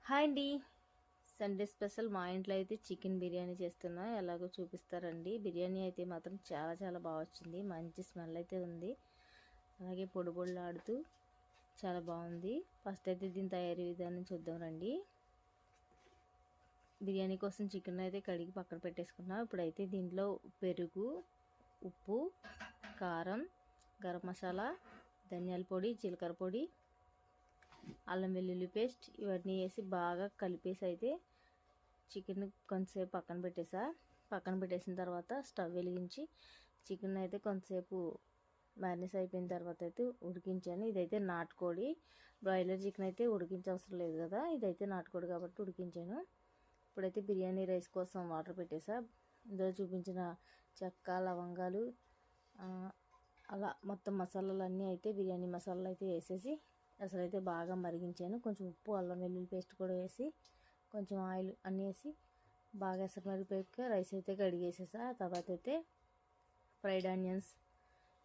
Hi అండి. Sunday special మా ఇంట్లో అయితే చికెన్ బిర్యానీ చేస్తున్నా. ఎలాగో చూపిస్తారండి. బిర్యానీ అయితే మాత్రం చాలా చాలా బాగా వచ్చింది. మంచి స్మెల్ అయితే ఉంది. అలాగే పొడి పొడిలాడుతూ చాలా బాగుంది. ఫస్ట్ అయితే దీని తయారీ విధానం చూద్దాం రండి. బిర్యానీ కోసం చికెన్ అయితే కడిగి పక్కన పెట్టేసుకున్నా. ఇప్పుడైతే దీంట్లో పెరుగు, ఉప్పు, కారం, గరం మసాలా, ధనియాల పొడి, జీలకర్ర పొడి, అల్లం వెల్లుల్లి పేస్ట్ ఇవన్నీ వేసి బాగా కలిపేసి అయితే చికెన్ కొంతసేపు పక్కన పెట్టేసిన తర్వాత స్టవ్ వెలిగించి చికెన్ అయితే కొంతసేపు మ్యారినేట్ అయిపోయిన తర్వాత అయితే ఉడికించాను. ఇదైతే నాటుకోడి, బ్రాయిలర్ చికెన్ అయితే ఉడికించవసరం లేదు కదా, ఇదైతే నాటుకోడి కాబట్టి ఉడికించాను. ఇప్పుడైతే బిర్యానీ రైస్ కోసం వాటర్ పెట్టేసా. ఇందులో చూపించిన చెక్క, లవంగాలు, అలా మొత్తం మసాలాలన్నీ అయితే బిర్యానీ మసాలాలు అయితే వేసేసి అసలైతే బాగా మరిగించాను. కొంచెం ఉప్పు, అల్లం వెల్లుల్లి పేస్ట్ కూడా వేసి కొంచెం ఆయిల్ అన్నీ వేసి బాగా ఎసరు మరిగిపోయాక రైస్ అయితే కడిగేసేసా. తర్వాత అయితే ఫ్రైడ్ ఆనియన్స్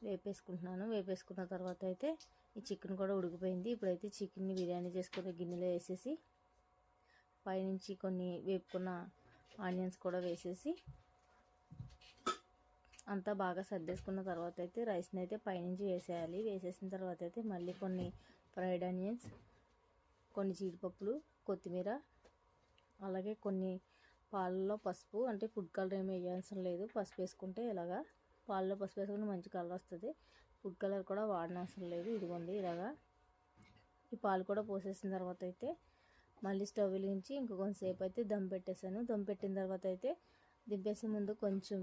వేపేసుకున్న తర్వాత అయితే ఈ చికెన్ కూడా ఉడికిపోయింది. ఇప్పుడైతే చికెన్ని బిర్యానీ చేసుకునే గిన్నెలో వేసేసి పైనుంచి కొన్ని వేపుకున్న ఆనియన్స్ కూడా వేసేసి అంతా బాగా సర్దేసుకున్న తర్వాత అయితే రైస్ని అయితే పైనుంచి వేసేయాలి. వేసేసిన తర్వాత అయితే మళ్ళీ కొన్ని ఫ్రైడ్ ఆనియన్స్, కొన్ని జీడిపప్పులు, కొత్తిమీర, అలాగే కొన్ని పాలలో పసుపు, అంటే ఫుడ్ కలర్ ఏమి వేయాల్సిన లేదు, పసుపు వేసుకుంటే ఇలాగా పాలలో పసుపు వేసుకుంటే మంచి కలర్ వస్తుంది. ఫుడ్ కలర్ కూడా వాడనవసరం లేదు. ఇదిగోండి ఇలాగా ఈ పాలు కూడా పోసేసిన తర్వాత అయితే మళ్ళీ స్టవ్ వెలిగించి కొంతసేపు అయితే దమ్ పెట్టేశాను. దమ్ పెట్టిన తర్వాత అయితే దింపేసే ముందు కొంచెం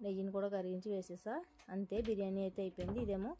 నెయ్యిని కూడా కరిగించి వేసేసా. అంతే, బిర్యానీ అయితే అయిపోయింది. ఇదేమో